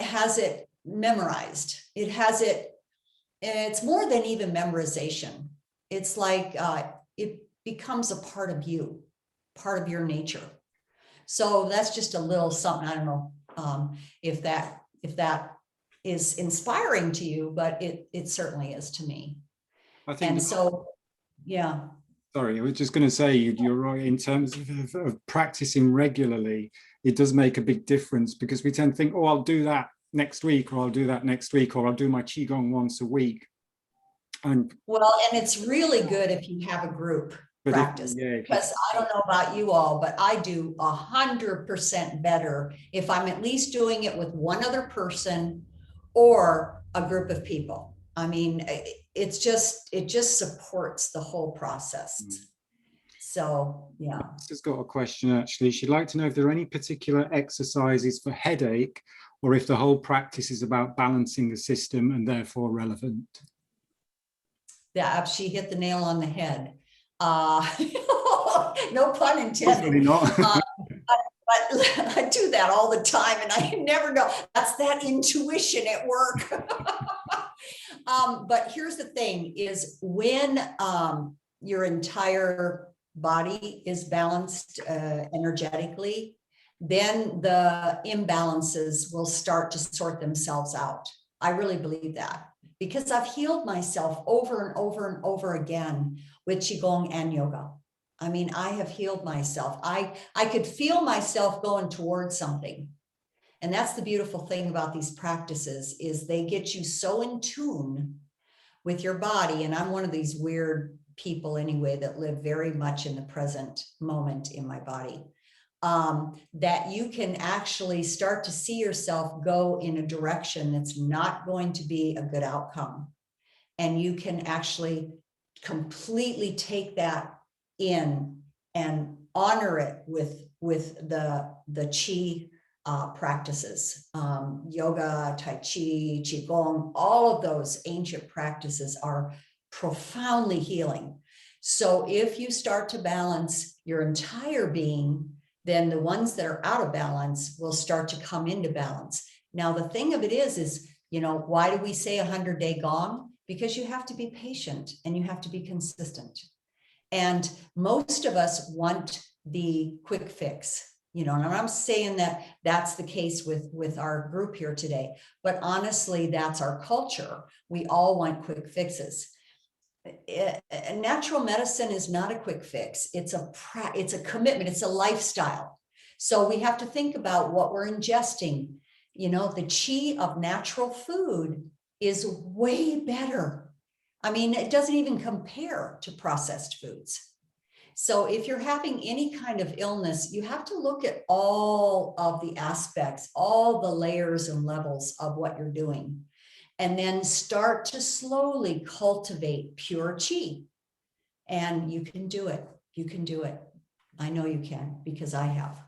has it memorized. It has it, it's more than even memorization. It's like it becomes a part of you, part of your nature. So that's just a little something. I don't know if that is inspiring to you, but it certainly is to me. I think. And so, yeah. Sorry, I was just going to say, you're right, in terms of practicing regularly, it does make a big difference, because we tend to think, oh, I'll do that next week, or I'll do that next week, or I'll do my Qigong once a week. And it's really good if you have a group practice, because I don't know about you all, but I do 100% better if I'm at least doing it with one other person or a group of people. I mean, it just supports the whole process. So, yeah. She's got a question, actually. She'd like to know if there are any particular exercises for headache, or if the whole practice is about balancing the system and therefore relevant. Yeah, she hit the nail on the head. No pun intended. Hopefully not. But I do that all the time, and I never know. That's that intuition at work. But here's the thing, is when your entire body is balanced energetically, then the imbalances will start to sort themselves out. I really believe that, because I've healed myself over and over and over again with Qigong and yoga. I mean, I have healed myself. I could feel myself going towards something, And that's the beautiful thing about these practices, is they get you so in tune with your body. And I'm one of these weird people anyway, that live very much in the present moment in my body, that you can actually start to see yourself go in a direction that's not going to be a good outcome. And you can actually completely take that in and honor it with the Qi practices, yoga, Tai Chi, Qigong, all of those ancient practices are profoundly healing. So if you start to balance your entire being, then the ones that are out of balance will start to come into balance. Now, the thing of it is, you know, why do we say 100-day gong? Because you have to be patient and you have to be consistent. And most of us want the quick fix, you know, and I'm not saying that that's the case with our group here today, but honestly, that's our culture. We all want quick fixes. Natural medicine is not a quick fix. It's a commitment. It's a lifestyle. So we have to think about what we're ingesting. You know, the Qi of natural food is way better. I mean, it doesn't even compare to processed foods. So if you're having any kind of illness, you have to look at all of the aspects, all the layers and levels of what you're doing, and then start to slowly cultivate pure Qi. And you can do it. You can do it. I know you can, because I have.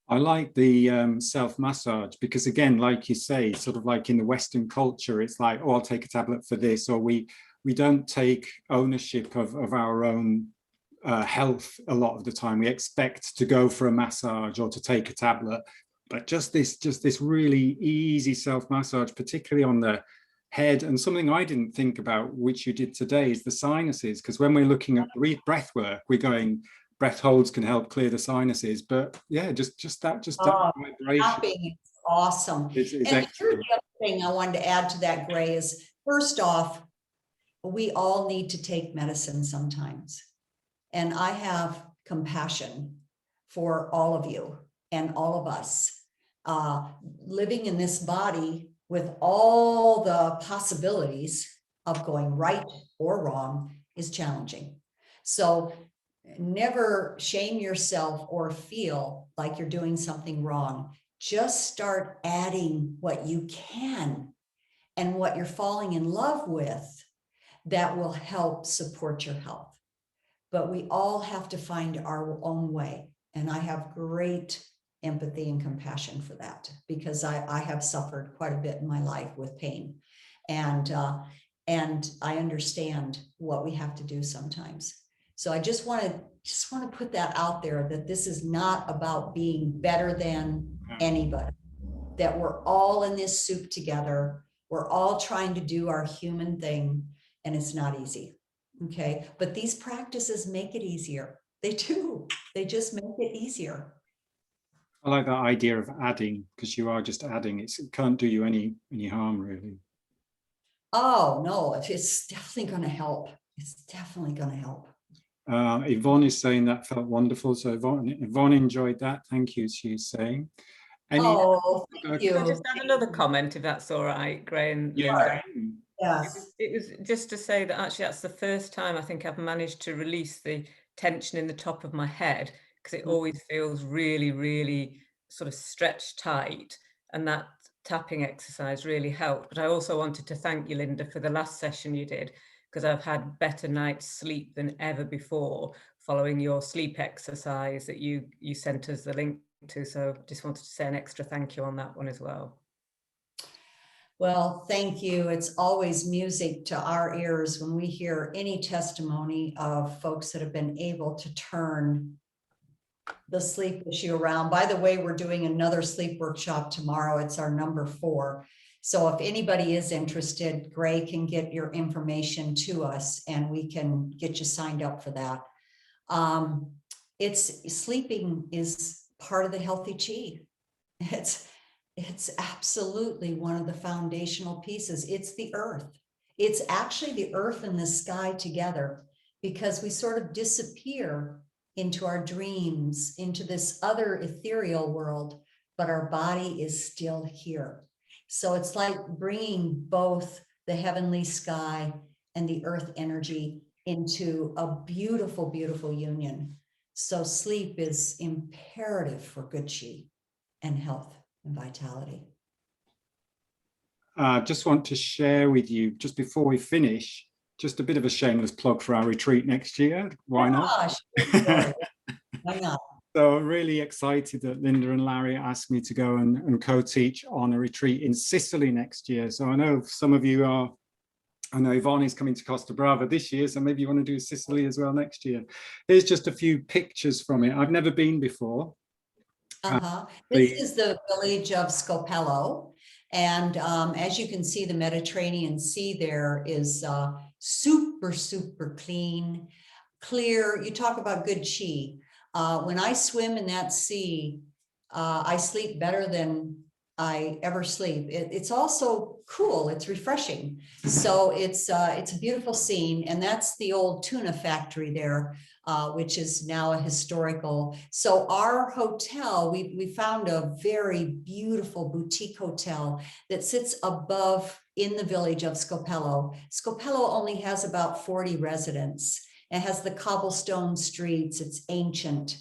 I like the self-massage, because again, like you say, sort of like in the Western culture, it's like, oh, I'll take a tablet for this, or we don't take ownership of our own health a lot of the time. We expect to go for a massage or to take a tablet, but just this really easy self-massage, particularly on the head. And something I didn't think about, which you did today, is the sinuses, because when we're looking at breath work, we're going, breath holds can help clear the sinuses, but yeah, just that vibration. Tapping is awesome. It's and here's excellent. the other thing I wanted to add to that, Gray, is first off, we all need to take medicine sometimes. And I have compassion for all of you and all of us. Living in this body with all the possibilities of going right or wrong is challenging. So never shame yourself or feel like you're doing something wrong. Just start adding what you can and what you're falling in love with that will help support your health. But we all have to find our own way. And I have great empathy and compassion for that, because I have suffered quite a bit in my life with pain. And I understand what we have to do sometimes. So I just want to put that out there, that this is not about being better than anybody, that we're all in this soup together. We're all trying to do our human thing, and it's not easy. Okay. But these practices make it easier. They do. They just make it easier. I like that idea of adding, because you are just adding. It can't do you any harm, really. Oh, no, it's definitely going to help. It's definitely going to help. Yvonne is saying that felt wonderful. So Yvonne enjoyed that. Thank you, she's saying. Thank you. Can I just add another comment, if that's all right, Gray and Yeah. Linda? Yes. It was just to say that actually that's the first time I think I've managed to release the tension in the top of my head, because it always feels really, really sort of stretched tight, and that tapping exercise really helped. But I also wanted to thank you, Linda, for the last session you did, because I've had better night's sleep than ever before following your sleep exercise that you sent us the link to. So just wanted to say an extra thank you on that one as well. Well, thank you. It's always music to our ears when we hear any testimony of folks that have been able to turn the sleep issue around. By the way, we're doing another sleep workshop tomorrow. It's our number 4. So if anybody is interested, Gray can get your information to us and we can get you signed up for that. Sleeping is part of the healthy Qi. It's absolutely one of the foundational pieces. It's the earth. It's actually the earth and the sky together, because we sort of disappear into our dreams, into this other ethereal world but our body is still here. So it's like bringing both the heavenly sky and the earth energy into a beautiful, beautiful union. So sleep is imperative for good chi and health and vitality. I just want to share with you, just before we finish, just a bit of a shameless plug for our retreat next year. Why not? Why not? So really excited that Linda and Larry asked me to go and co-teach on a retreat in Sicily next year. So I know some of you are, I know Yvonne is coming to Costa Brava this year, so maybe you want to do Sicily as well next year. Here's just a few pictures from it. I've never been before. This is the village of Scopello. And as you can see, the Mediterranean Sea there is super, super clean, clear. You talk about good chi. When I swim in that sea, I sleep better than I ever sleep. It's also cool. It's refreshing. So it's a beautiful scene. And that's the old tuna factory there, which is now a historical. So our hotel, we found a very beautiful boutique hotel that sits above in the village of Scopello. Scopello only has about 40 residents. It has the cobblestone streets. It's ancient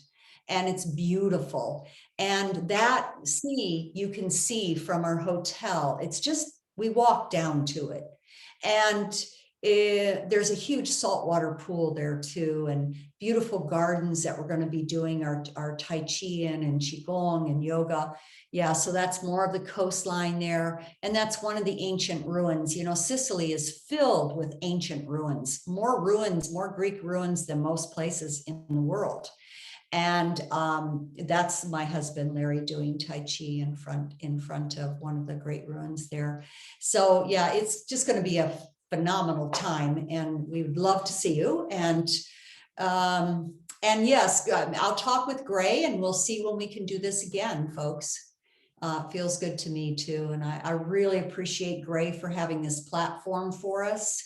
and it's beautiful. And that sea you can see from our hotel. It's just, we walk down to it. And there's a huge saltwater pool there too, and beautiful gardens that we're going to be doing our Tai Chi in and Qigong and yoga. Yeah, so that's more of the coastline there. And that's one of the ancient ruins. You know, Sicily is filled with ancient ruins, more Greek ruins than most places in the world. And that's my husband, Larry, doing Tai Chi in front of one of the great ruins there. So yeah, it's just going to be a phenomenal time, and we would love to see you. And yes, I'll talk with Gray, and we'll see when we can do this again, folks. Feels good to me too, and I really appreciate Gray for having this platform for us,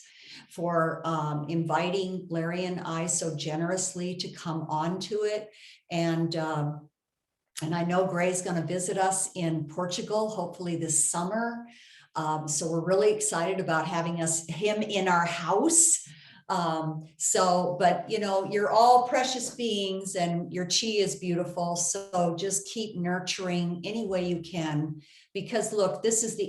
for inviting Larry and I so generously to come on to it. And I know Gray's going to visit us in Portugal, hopefully this summer. So we're really excited about having him in our house. But you know, you're all precious beings and your chi is beautiful. So just keep nurturing any way you can, because look, this is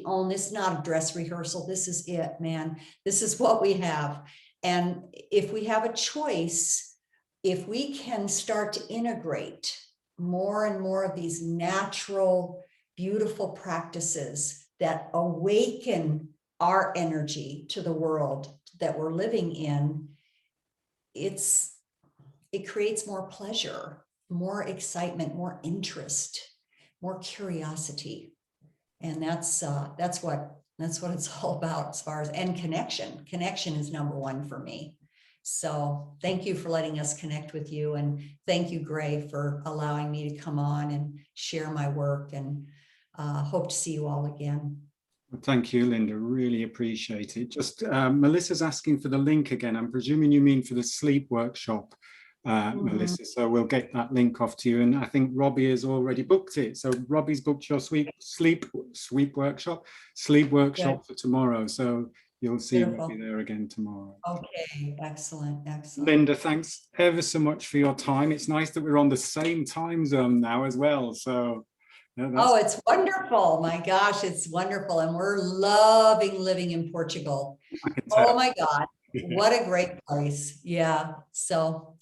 not a dress rehearsal. This is it, man. This is what we have. And if we have a choice, if we can start to integrate more and more of these natural, beautiful practices that awaken our energy to the world that we're living in, it creates more pleasure, more excitement, more interest, more curiosity. And that's what it's all about, as far as, and connection. Connection is number one for me. So thank you for letting us connect with you. And thank you, Gray, for allowing me to come on and share my work, and hope to see you all again. Thank you, Linda. Really appreciate it. Just Melissa's asking for the link again. I'm presuming you mean for the sleep workshop, Melissa. So we'll get that link off to you. And I think Robbie has already booked it. So Robbie's booked your sleep workshop for tomorrow. So you'll see Robbie there again tomorrow. Okay, excellent. Linda, thanks ever so much for your time. It's nice that we're on the same time zone now as well. So. Oh, it's wonderful. My gosh, it's wonderful. And we're loving living in Portugal. Oh my God, what a great place. Yeah, so.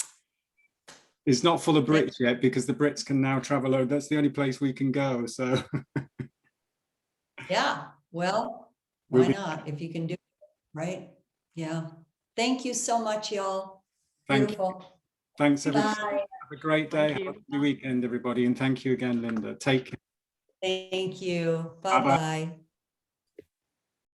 It's not full of Brits yet, because the Brits can now travel over. That's the only place we can go, so. Yeah, well, why not? If you can do it, right? Yeah. Thank you so much, y'all. Beautiful. Thanks, everybody. Bye. Have a great day. Have a good weekend, everybody. And thank you again, Linda. Take care. Thank you. Bye-bye.